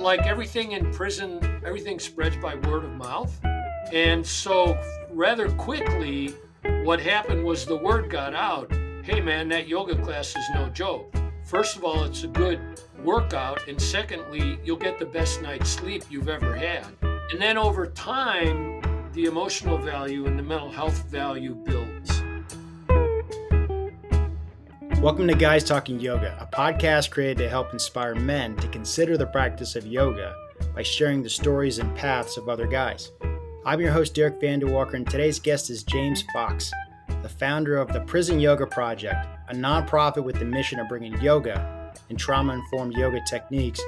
like everything in prison, everything spreads by word of mouth. And so rather quickly, what happened was the word got out. Hey man, that yoga class is no joke. First of all, it's a good workout. And secondly, you'll get the best night's sleep you've ever had. And then over time, the emotional value and the mental health value builds. Welcome to Guys Talking Yoga, a podcast created to help inspire men to consider the practice of yoga by sharing the stories and paths of other guys. I'm your host, Derek Vanderwalker, and today's guest is James Fox, the founder of the Prison Yoga Project, a nonprofit with the mission of bringing yoga and trauma-informed yoga techniques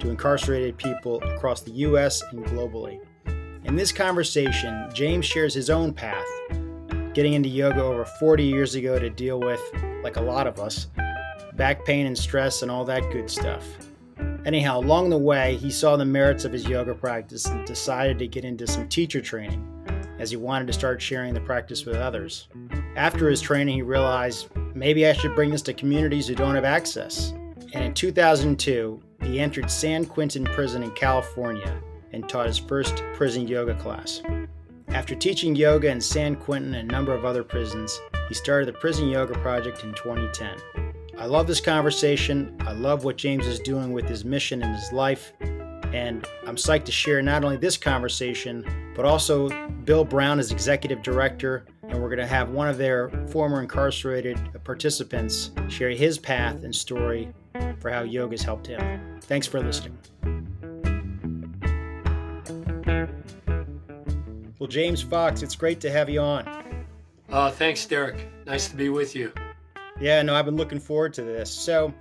to incarcerated people across the U.S. and globally. In this conversation, James shares his own path, getting into yoga over 40 years ago to deal with, like a lot of us, back pain and stress and all that good stuff. Anyhow, along the way, he saw the merits of his yoga practice and decided to get into some teacher training as he wanted to start sharing the practice with others. After his training, he realized, maybe I should bring this to communities who don't have access. And in 2002, he entered San Quentin Prison in California and taught his first prison yoga class. After teaching yoga in San Quentin and a number of other prisons, he started the Prison Yoga Project in 2010. I love this conversation. I love what James is doing with his mission in his life. And I'm psyched to share not only this conversation, but also Bill Brown as executive director. And we're going to have one of their former incarcerated participants share his path and story for how yoga has helped him. Thanks for listening. Well, James Fox, it's great to have you on. Thanks, Derek. Nice to be with you. Yeah, no, I've been looking forward to this. So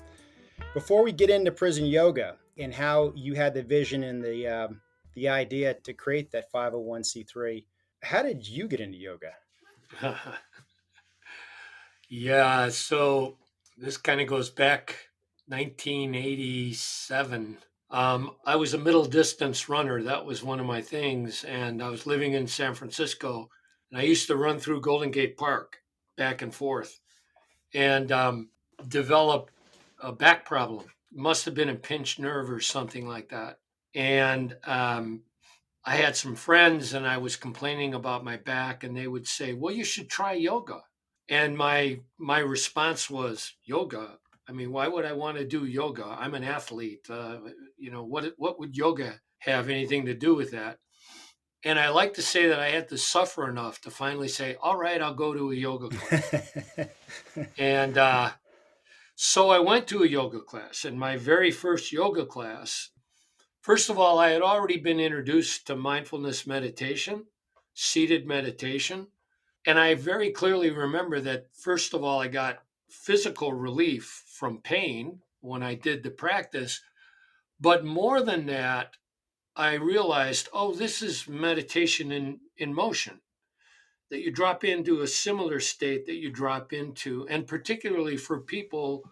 before we get into prison yoga and how you had the vision and the idea to create that 501c3, how did you get into yoga? Yeah, so this kind of goes back 1987. I was a middle distance runner. That was one of my things. And I was living in San Francisco. And I used to run through Golden Gate Park back and forth and developed a back problem. Must have been a pinched nerve or something like that. And I had some friends and I was complaining about my back and they would say, well, you should try yoga. And my response was, yoga? I mean, why would I want to do yoga? I'm an athlete. What would yoga have anything to do with that? And I like to say that I had to suffer enough to finally say, all right, I'll go to a yoga class. And so I went to a yoga class. And my very first yoga class, first of all, I had already been introduced to mindfulness meditation, seated meditation. And I very clearly remember that, first of all, I got physical relief from pain when I did the practice. But more than that, I realized, oh, this is meditation in motion, that you drop into a similar state that you drop into. And particularly for people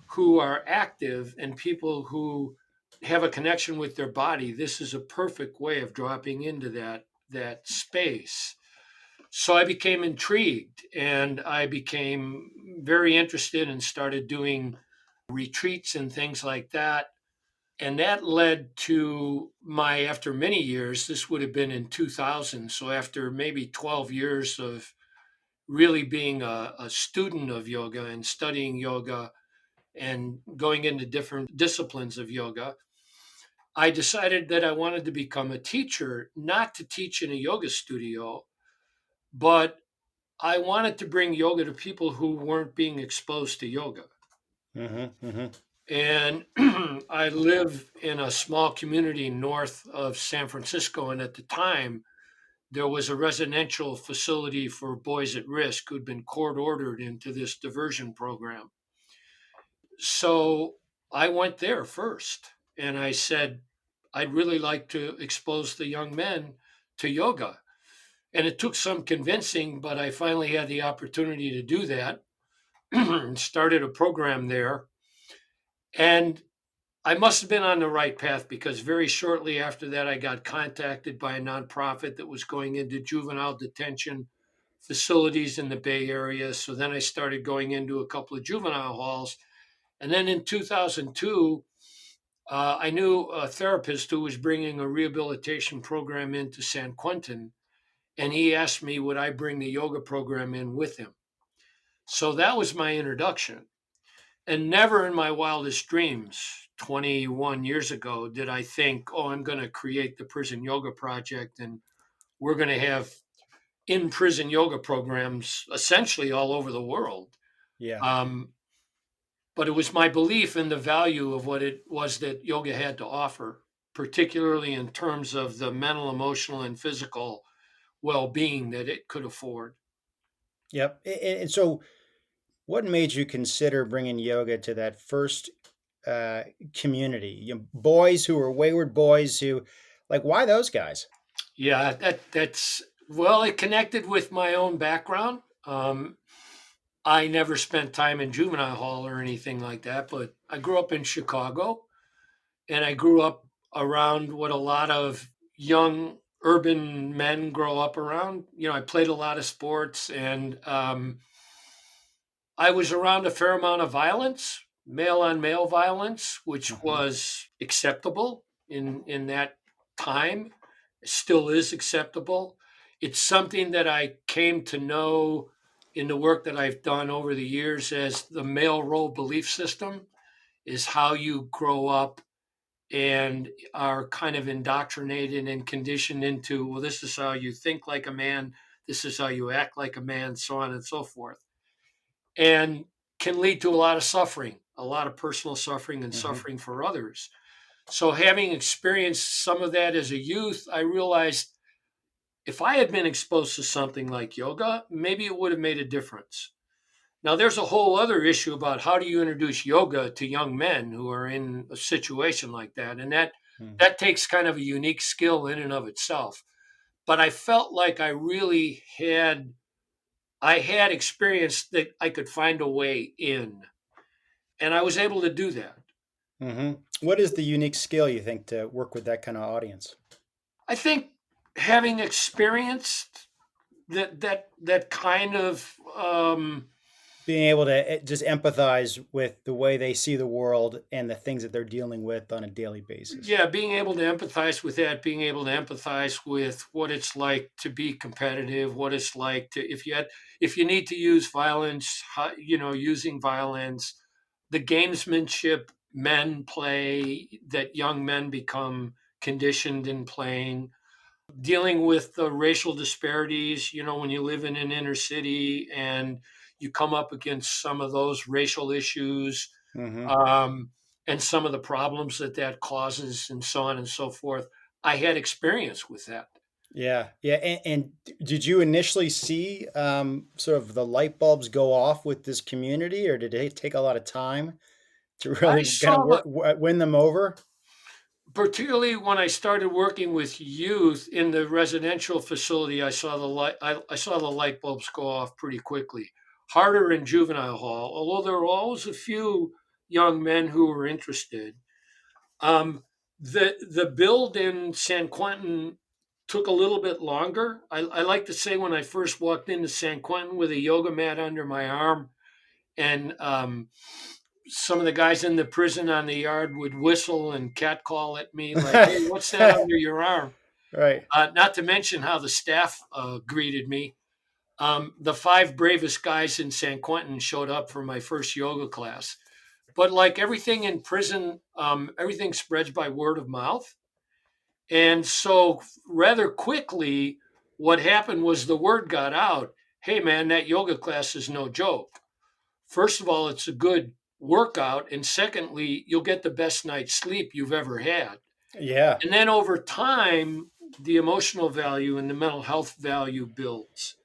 who are active and people who have a connection with their body, this is a perfect way of dropping into that space. So I became intrigued and I became very interested and started doing retreats and things like that. And that led to after many years, this would have been in 2000. So after maybe 12 years of really being a student of yoga and studying yoga and going into different disciplines of yoga, I decided that I wanted to become a teacher, not to teach in a yoga studio, but I wanted to bring yoga to people who weren't being exposed to yoga. Mm-hmm, mm-hmm. And I live in a small community north of San Francisco. And at the time, there was a residential facility for boys at risk who'd been court ordered into this diversion program. So I went there first and I said, I'd really like to expose the young men to yoga. And it took some convincing, but I finally had the opportunity to do that. Started a program there. And I must have been on the right path because very shortly after that, I got contacted by a nonprofit that was going into juvenile detention facilities in the Bay Area. So then I started going into a couple of juvenile halls. And then in 2002, I knew a therapist who was bringing a rehabilitation program into San Quentin, and he asked me would I bring the yoga program in with him. So that was my introduction. And never in my wildest dreams, 21 years ago, did I think, oh, I'm going to create the prison yoga project and we're going to have in prison yoga programs essentially all over the world. Yeah. Um, but it was my belief in the value of what it was that yoga had to offer, particularly in terms of the mental, emotional, and physical well being that it could afford. Yep. And so, what made you consider bringing yoga to that first uh, community? Boys who were wayward boys who, like, why those guys? Yeah, that's well, it connected with my own background. I never spent time in juvenile hall or anything like that, but I grew up in Chicago and I grew up around what a lot of young urban men grow up around. I played a lot of sports and I was around a fair amount of violence, male on male violence, which Hmm. was acceptable in that time, still is acceptable. It's something that I came to know in the work that I've done over the years as the male role belief system is how you grow up and are kind of indoctrinated and conditioned into, well, this is how you think like a man, this is how you act like a man, so on and so forth, and can lead to a lot of suffering, a lot of personal suffering and Hmm. suffering for others. So, having experienced some of that as a youth, I realized if I had been exposed to something like yoga, maybe it would have made a difference. Now, there's a whole other issue about how do you introduce yoga to young men who are in a situation like that, and that takes kind of a unique skill in and of itself. But I felt like I had experience that I could find a way in, and I was able to do that. Hmm. What is the unique skill you think to work with that kind of audience? I think having experienced that kind of Being able to just empathize with the way they see the world and the things that they're dealing with on a daily basis. yeah, being able to empathize with that, being able to empathize with what it's like to be competitive, what it's like to if you need to use violence, using violence, the gamesmanship men play that young men become conditioned in playing, dealing with the racial disparities, when you live in an inner city and you come up against some of those racial issues, Hmm. um, and some of the problems that causes, and so on and so forth. I had experience with that. Yeah, yeah. And did you initially see sort of the light bulbs go off with this community, or did it take a lot of time to I really kind of saw the win them over? Particularly when I started working with youth in the residential facility, I saw the light bulbs go off pretty quickly. Harder in juvenile hall, although there were always a few young men who were interested. Um, the build in San Quentin took a little bit longer. I like to say when I first walked into San Quentin with a yoga mat under my arm, and some of the guys in the prison on the yard would whistle and catcall at me like, "Hey, what's that under your arm?" Right. Not to mention how the staff greeted me. The five bravest guys in San Quentin showed up for my first yoga class. But like everything in prison, everything spreads by word of mouth. And so, rather quickly, what happened was the word got out, hey, man, that yoga class is no joke. First of all, it's a good workout. And secondly, you'll get the best night's sleep you've ever had. Yeah. And then over time, the emotional value and the mental health value builds.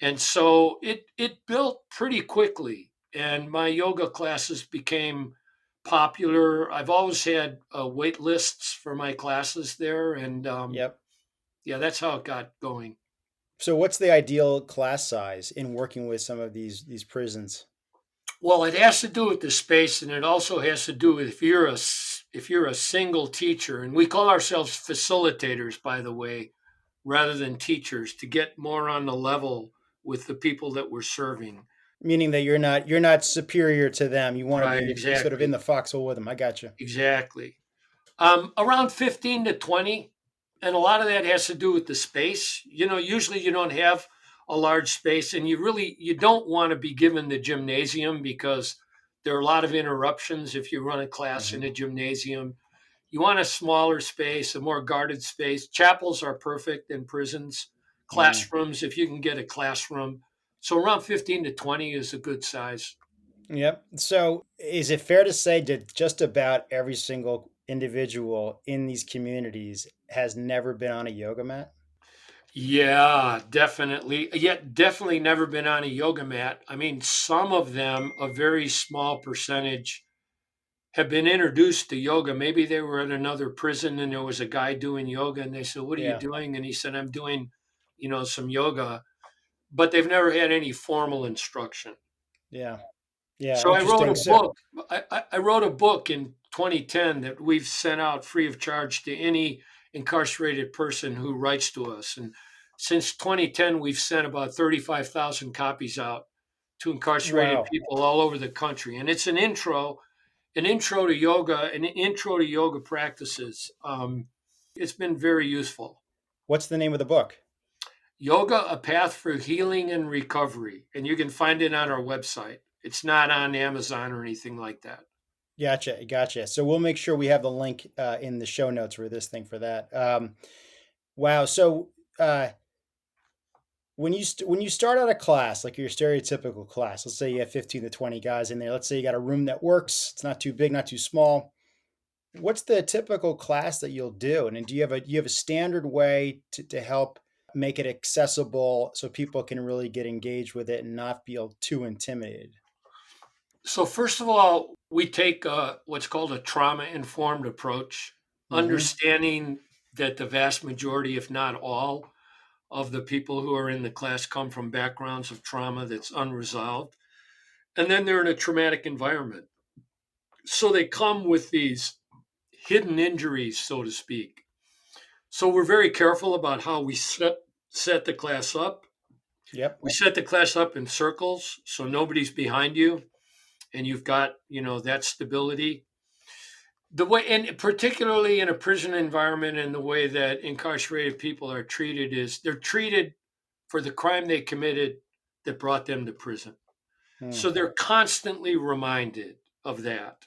And so it built pretty quickly. And my yoga classes became popular. I've always had wait lists for my classes there. And Yep. yeah, that's how it got going. So, what's the ideal class size in working with some of these prisons? Well, it has to do with the space, and it also has to do with if you're a single teacher, and we call ourselves facilitators, by the way, rather than teachers, to get more on the level with the people that we're serving. Meaning that you're not superior to them. You want to Right, be sort of in exactly, the foxhole with them. I got you. exactly. Around 15 to 20. And a lot of that has to do with the space. Usually you don't have a large space, and you don't want to be given the gymnasium because there are a lot of interruptions if you run a class in Hmm. a gymnasium. You want a smaller space, a more guarded space. Chapels are perfect in prisons. Mm. Classrooms, if you can get a classroom. So around 15 to 20 is a good size. Yep. So, is it fair to say that just about every single individual in these communities has never been on a yoga mat? Yeah, definitely. Yet, definitely never been on a yoga mat. I mean, some of them, a very small percentage, have been introduced to yoga. Maybe they were at another prison and there was a guy doing yoga and they said, "What are you Yeah. doing?" And he said, "I'm doing, some yoga." But they've never had any formal instruction. Yeah. Yeah. So I wrote Interesting. a So, book. I wrote a book in 2010 that we've sent out free of charge to any incarcerated person who writes to us. And since 2010, we've sent about 35,000 copies out to incarcerated wow. people all over the country. And it's an intro to yoga, an intro to yoga practices. It's been very useful. What's the name of the book? Yoga, a path for healing and recovery. And you can find it on our website. It's not on Amazon or anything like that. Gotcha. Gotcha. So, we'll make sure we have the link in the show notes for this thing for that. Wow. So, uh, when you start out a class, like your stereotypical class, let's say you have 15 to 20 guys in there. Let's say you got a room that works. It's not too big, not too small. What's the typical class that you'll do? And then do you have a standard way to help make it accessible so people can really get engaged with it and not feel too intimidated? So, first of all, we take what's called a trauma informed approach, Hmm. understanding that the vast majority, if not all, of the people who are in the class come from backgrounds of trauma that's unresolved. And then they're in a traumatic environment. So, they come with these hidden injuries, so to speak. So, we're very careful about how we set the class up. Yep. We set the class up in circles so nobody's behind you and you've got, that stability. The way, and particularly in a prison environment, and the way that incarcerated people are treated is they're treated for the crime they committed that brought them to prison. Mm, So they're constantly reminded of that.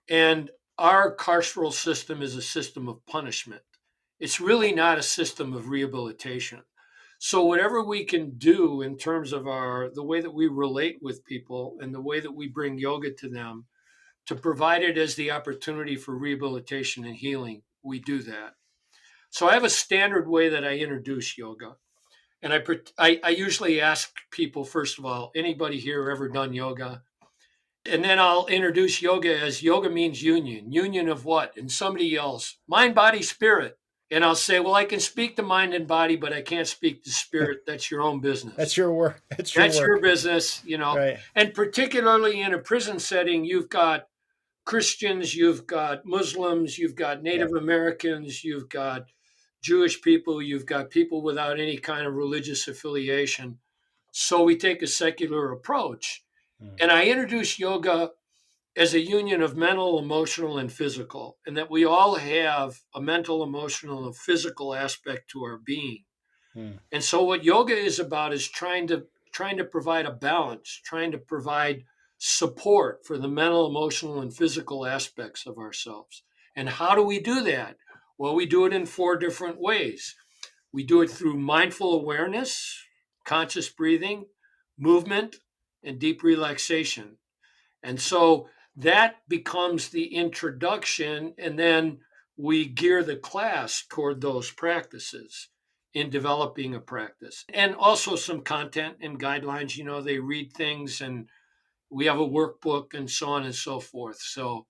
And our carceral system is a system of punishment. It's really not a system of rehabilitation. So whatever we can do in terms of the way that we relate with people and the way that we bring yoga to them to provide it as the opportunity for rehabilitation and healing, we do that. So I have a standard way that I introduce yoga. And I usually ask people, first of all, anybody here ever done yoga? And then I'll introduce yoga as yoga means union. Union of what? And somebody yells, mind, body, spirit. And I'll say, well, I can speak to mind and body, but I can't speak to spirit. That's your own that's business. your work. That's your That's your work. business. Right. And particularly in a prison setting, you've got Christians, you've got Muslims, you've got Native Yep. Americans, you've got Jewish people, you've got people without any kind of religious affiliation. So we take a secular approach. Mm, And I introduce yoga as a union of mental, emotional, and physical, and that we all have a mental, emotional, and physical aspect to our being. mm, And so what yoga is about is trying to provide a balance, trying to provide support for the mental, emotional, and physical aspects of ourselves. And how do we do that? Well, we do it in four different ways. We do it through mindful awareness, conscious breathing, movement, and deep relaxation. And so that becomes the introduction, and then we gear the class toward those practices in developing a practice. And also some content and guidelines, they read things, and we have a workbook and so on and so forth. So,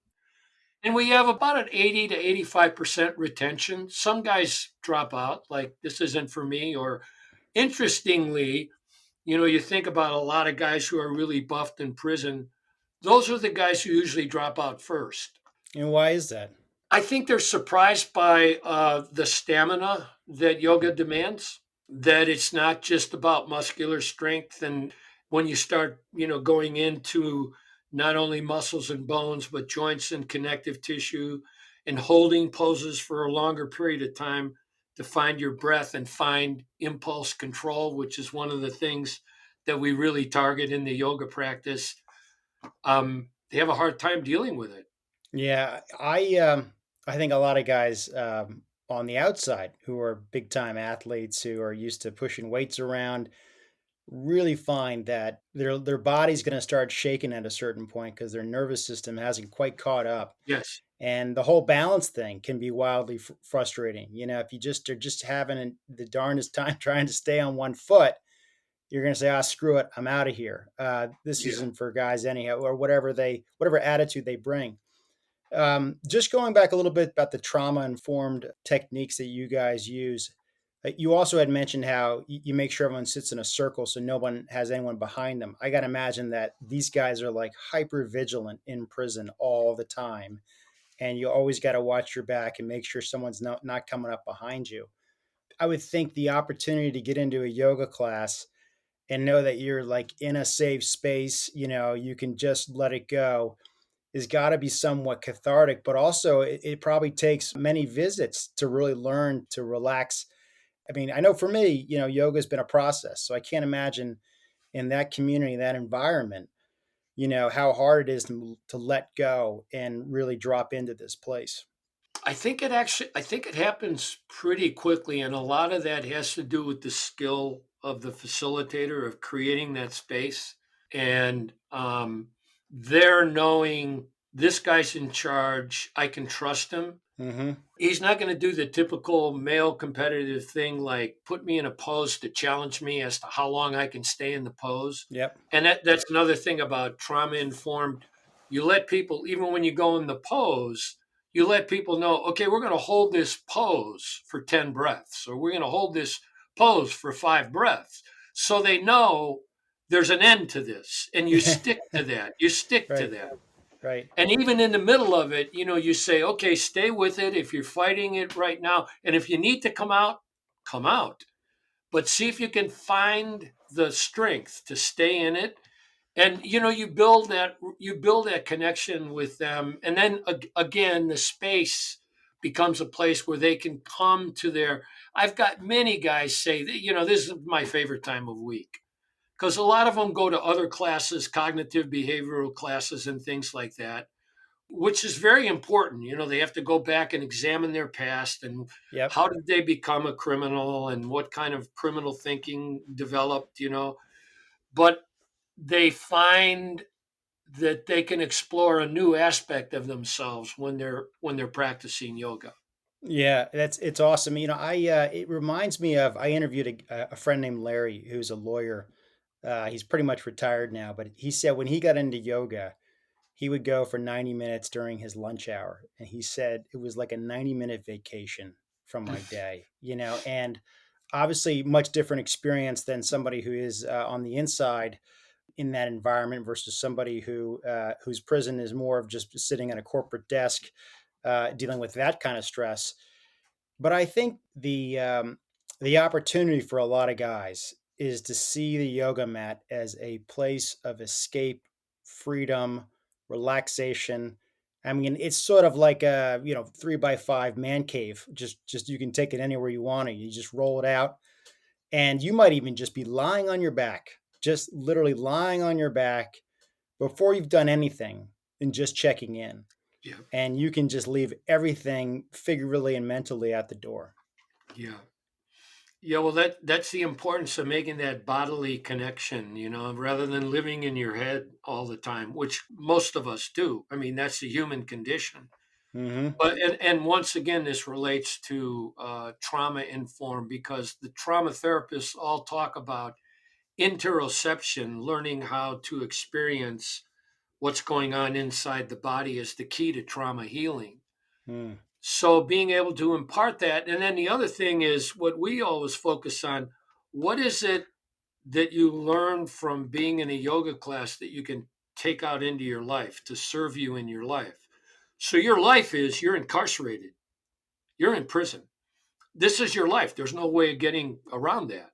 and we have about an 80 to 85% retention. Some guys drop out, like this isn't for me, or interestingly, you think about a lot of guys who are really buffed in prison, those are the guys who usually drop out first. and why is that? I think they're surprised by the stamina that yoga demands, that it's not just about muscular strength. And when you start, going into not only muscles and bones, but joints and connective tissue, and holding poses for a longer period of time to find your breath and find impulse control, which is one of the things that we really target in the yoga practice. They have a hard time dealing with it. Yeah, I think a lot of guys on the outside who are big time athletes who are used to pushing weights around really find that their body's going to start shaking at a certain point because their nervous system hasn't quite caught up. Yes. And the whole balance thing can be wildly frustrating. You know, if you just are just having the darndest time trying to stay on one foot, you're going to say, "Ah, screw it, I'm out of here. This Yeah. isn't for guys anyhow," or whatever attitude they bring. Just going back a little bit about the trauma informed techniques that you guys use. You also had mentioned how you make sure everyone sits in a circle so no one has anyone behind them. I got to imagine that these guys are like hyper vigilant in prison all the time. And you always got to watch your back and make sure someone's not coming up behind you. I would think the opportunity to get into a yoga class and know that you're like in a safe space, you can just let it go has got to be somewhat cathartic, but also it probably takes many visits to really learn to relax. I mean, I know for me, yoga has been a process. So I can't imagine in that community, that environment, how hard it is to let go and really drop into this place. I think it happens pretty quickly. And a lot of that has to do with the skill of the facilitator of creating that space. And they're knowing this guy's in charge. I can trust him. Hmm. He's not going to do the typical male competitive thing like put me in a pose to challenge me as to how long I can stay in the pose. Yep. And that's another thing about trauma informed. You let people, even when you go in the pose, you let people know, okay, we're going to hold this pose for 10 breaths, or we're going to hold this pose for 5 breaths. So they know there's an end to this. And you stick to that. You stick to Right. that. Right. And even in the middle of it, you say, okay, stay with it if you're fighting it right now. And if you need to come out, come out. But see if you can find the strength to stay in it. And you build that connection with them. And then again, the space becomes a place where they can come to their I've got many guys say that, this is my favorite time of week because a lot of them go to other classes, cognitive behavioral classes, and things like that, which is very important. They have to go back and examine their past and Yep. how did they become a criminal and what kind of criminal thinking developed. But they find that they can explore a new aspect of themselves when they're practicing yoga. Yeah, it's awesome. I it reminds me of I interviewed a friend named Larry who's a lawyer. He's pretty much retired now, but he said when he got into yoga, he would go for 90 minutes during his lunch hour. And he said it was like a 90-minute vacation from my day, and obviously much different experience than somebody who is on the inside in that environment versus somebody whose prison is more of just sitting at a corporate desk dealing with that kind of stress. But I think the opportunity for a lot of guys is to see the yoga mat as a place of escape, freedom, relaxation. I mean, it's sort of like a 3x5 man cave. Just you can take it anywhere you want to. You just roll it out, and you might even just be lying on your back, just literally lying on your back before you've done anything, and just checking in, Yeah, and you can just leave everything figuratively and mentally at the door. yeah. Yeah, well, that's the importance of making that bodily connection, rather than living in your head all the time, which most of us do. I mean, that's the human condition. Hmm. But and once again, this relates to trauma informed because the trauma therapists all talk about interoception, learning how to experience what's going on inside the body is the key to trauma healing. Mm. So being able to impart that, and then the other thing is what we always focus on: what is it that you learn from being in a yoga class that you can take out into your life to serve you in your life? So your life is you're incarcerated, you're in prison. This is your life. There's no way of getting around that.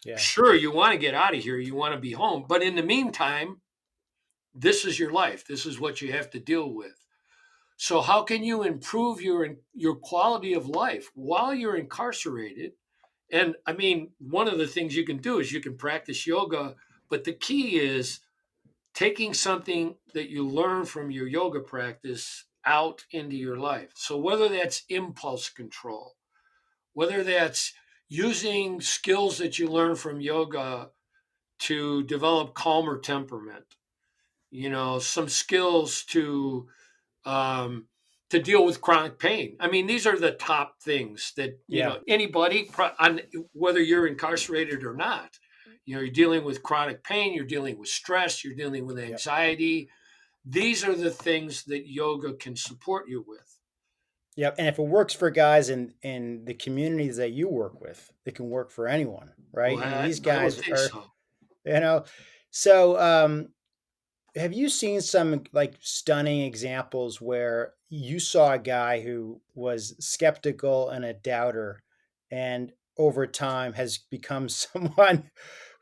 Yeah. Sure, you want to get out of here, you want to be home, but in the meantime, this is your life. This is what you have to deal with. So how can you improve your quality of life while you're incarcerated? And I mean, one of the things you can do is you can practice yoga, but the key is taking something that you learn from your yoga practice out into your life. So whether that's impulse control, whether that's using skills that you learn from yoga to develop calmer temperament, some skills um, to deal with chronic pain. I mean, these are the top things that Yeah. anybody, whether you're incarcerated or not, you're dealing with chronic pain, you're dealing with stress, you're dealing with Yep. anxiety. These are the things that yoga can support you with. Yep. And if it works for guys in the communities that you work with, it can work for anyone, Well, right? I mean, these I would guys think are, so. you know, so have you seen some like stunning examples where you saw a guy who was skeptical and a doubter and over time has become someone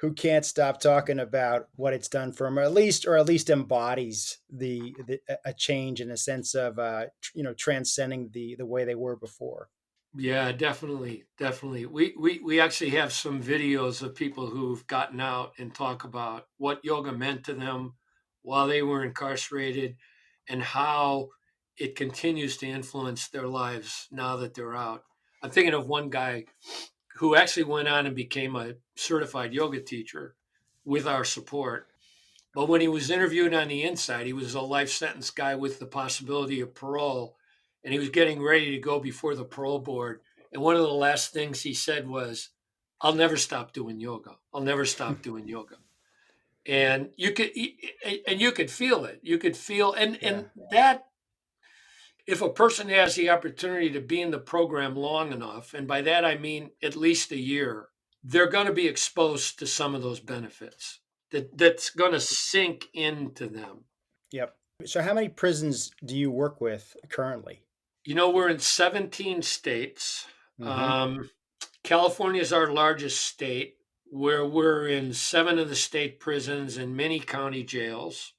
who can't stop talking about what it's done for him, or at least embodies a change in a sense of transcending the way they were before. Yeah, definitely, definitely. We actually have some videos of people who've gotten out and talk about what yoga meant to them while they were incarcerated and how it continues to influence their lives now that they're out. I'm thinking of one guy who actually went on and became a certified yoga teacher with our support. But when he was interviewed on the inside, he was a life sentence guy with the possibility of parole, and he was getting ready to go before the parole board. And one of the last things he said was, "I'll never stop doing yoga. I'll never stop doing yoga." And you could feel it. You could feel, Yeah. and that if a person has the opportunity to be in the program long enough, and by that I mean at least a year, they're going to be exposed to some of those benefits that's going to sink into them. Yep. So how many prisons do you work with currently? We're in 17 states. Hmm. Um, California is our largest state, where we're in seven of the state prisons and many county jails.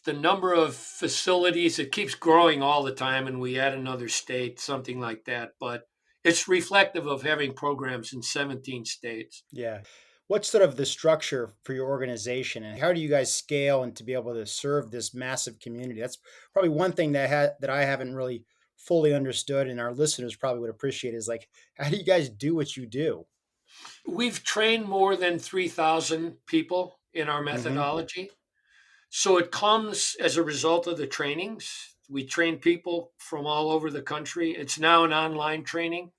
The number of facilities, it keeps growing all the time, and we add another state, something like that. But it's reflective of having programs in 17 states. Yeah. What's sort of the structure for your organization, and how do you guys scale and to be able to serve this massive community? That's probably one thing that I haven't really fully understood, and our listeners probably would appreciate is like, how do you guys do what you do? We've trained more than 3,000 people in our Hmm. methodology. So it comes as a result of the trainings. We train people from all over the country. It's now an online training.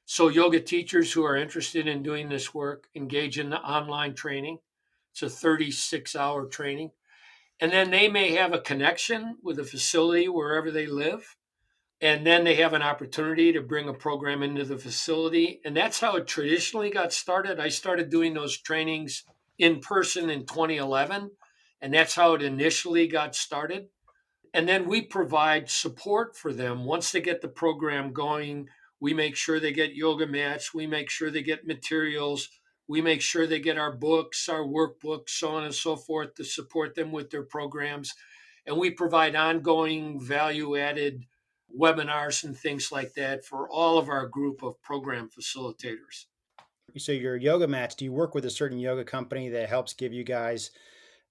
So yoga teachers who are interested in doing this work engage in the online training. It's a 36-hour training. And then they may have a connection with a facility wherever they live. And then they have an opportunity to bring a program into the facility. And that's how it traditionally got started. I started doing those trainings in person in 2011. And that's how it initially got started. And then we provide support for them once they get the program going. We make sure they get yoga mats, we make sure they get materials, we make sure they get our books, our workbooks, so on and so forth, to support them with their programs. And we provide ongoing value added webinars and things like that for all of our group of program facilitators. So your yoga mats, do you work with a certain yoga company that helps give you guys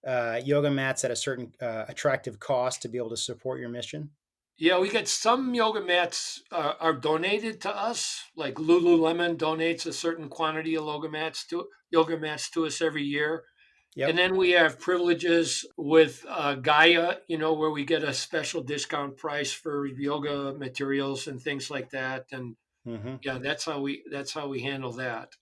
yoga mats at a certain attractive cost to be able to support your mission? Yeah, we get some yoga mats are donated to us. Like Lululemon donates a certain quantity of yoga mats to us every year, and Yep. then we have privileges with Gaia, where we get a special discount price for yoga materials and things like that. And Hmm. yeah, that's how we handle that.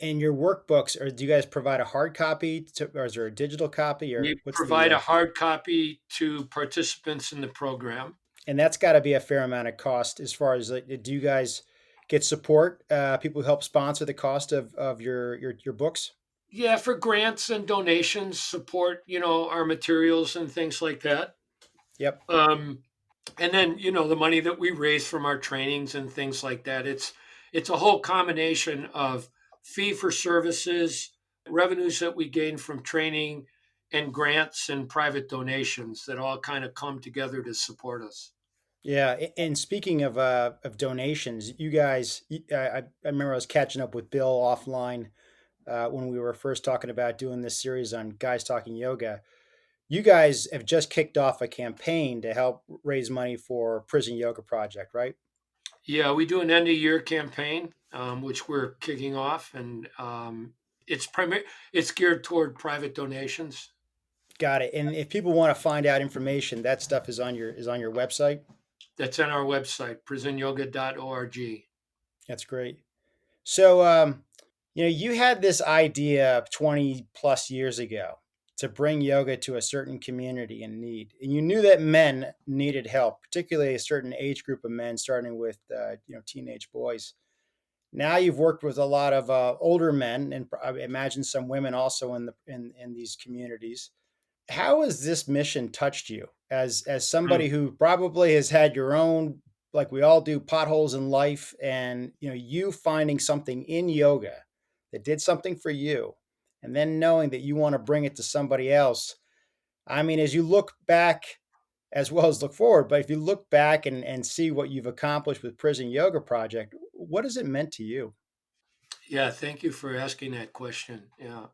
And your workbooks, or do you guys provide a hard copy or is there a digital copy, or We what's the provide a hard copy to participants in the program. and that's got to be a fair amount of cost as far as like, do you guys get support, people who help sponsor the cost of your books? Yeah, for grants and donations, support our materials and things like that. Yep. Um, and then the money that we raise from our trainings and things like that. It's a whole combination of fee for services, revenues that we gain from training, and grants and private donations that all kind of come together to support us. Yeah, and speaking of donations, you guys, I remember I was catching up with Bill offline when we were first talking about doing this series on guys talking yoga. You guys have just kicked off a campaign to help raise money for Prison Yoga Project, right? Yeah, we do an end of year campaign, which we're kicking off, and it's it's geared toward private donations. Got it. And if people want to find out information, that stuff is on your website. That's on our website, prisonyoga.org. That's great. So, you had this idea 20 plus years ago to bring yoga to a certain community in need. And you knew that men needed help, particularly a certain age group of men, starting with, teenage boys. Now you've worked with a lot of older men, and I imagine some women also in these communities. How has this mission touched you as somebody who probably has had your own, like we all do, potholes in life, and you finding something in yoga that did something for you, and then knowing that you want to bring it to somebody else? I mean, as you look back as well as look forward, but if you look back and see what you've accomplished with Prison Yoga Project, what has it meant to you? Yeah, thank you for asking that question. Yeah.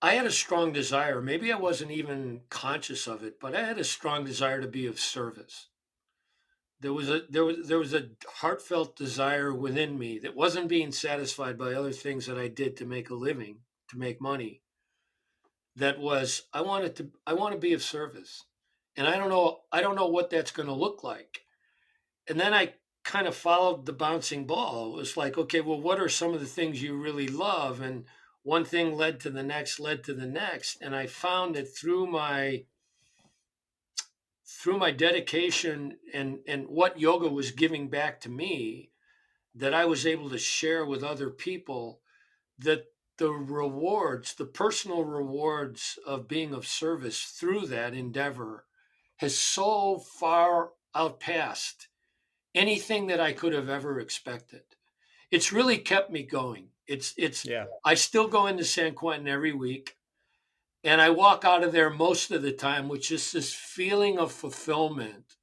I had a strong desire. Maybe I wasn't even conscious of it, but I had a strong desire to be of service. There was a heartfelt desire within me that wasn't being satisfied by other things that I did to make a living, to make money. That was I want to be of service. And I don't know what that's going to look like. And then I kind of followed the bouncing ball. It was like, okay, well, what are some of the things you really love? And one thing led to the next, led to the next. And I found that through my dedication and what yoga was giving back to me, that I was able to share with other people, that the personal rewards of being of service through that endeavor has so far outpassed anything that I could have ever expected. It's really kept me going. Yeah. I still go into San Quentin every week, and I walk out of there most of the time with just this feeling of fulfillment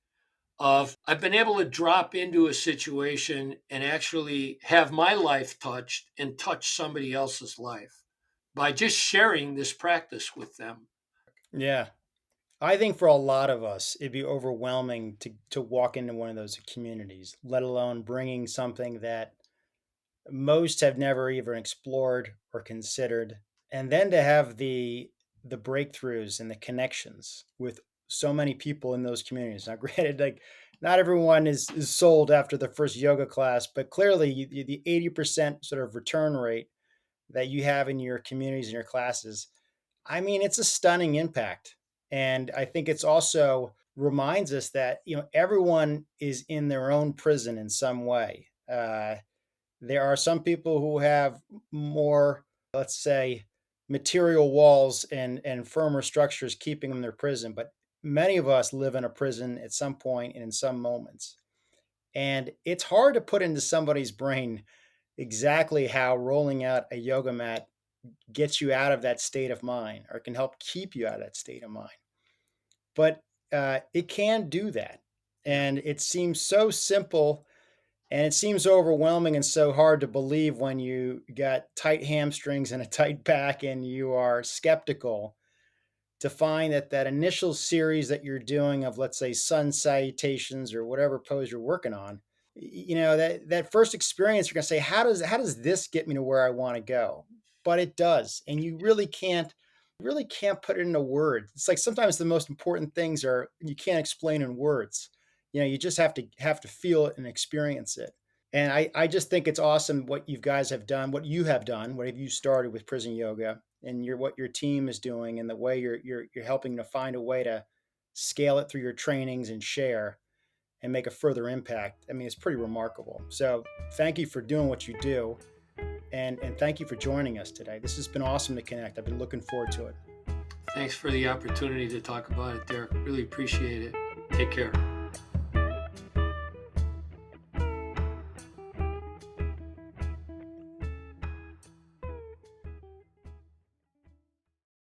of I've been able to drop into a situation and actually have my life touched and touch somebody else's life by just sharing this practice with them. Yeah. I think for a lot of us, it'd be overwhelming to walk into one of those communities, let alone bringing something that most have never even explored or considered, and then to have the breakthroughs and the connections with so many people in those communities. Now, granted, like not everyone is sold after the first yoga class, but clearly the 80% sort of return rate that you have in your communities and your classes, I mean, it's a stunning impact. And I think it's also reminds us that, everyone is in their own prison in some way. There are some people who have more, let's say, material walls and firmer structures keeping them in their prison, but many of us live in a prison at some point and in some moments. And it's hard to put into somebody's brain exactly how rolling out a yoga mat gets you out of that state of mind or can help keep you out of that state of mind. But it can do that. Yeah. And it seems so simple and it seems overwhelming and so hard to believe when you got tight hamstrings and a tight back and you are skeptical to find that that initial series that you're doing of, let's say, sun salutations or whatever pose you're working on, that first experience, you're going to say, how does this get me to where I want to go? But it does. And you really can't put it into words. It's like sometimes the most important things are you can't explain in words. You just have to feel it and experience it. And I just think it's awesome what you guys have done, what you have done, what have you started with prison yoga, and what your team is doing, and the way you're helping to find a way to scale it through your trainings and share and make a further impact. I mean, it's pretty remarkable. So thank you for doing what you do, and thank you for joining us today. This has been awesome to connect. I've been looking forward to it. Thanks for the opportunity to talk about it, Derek. Really appreciate it. Take care.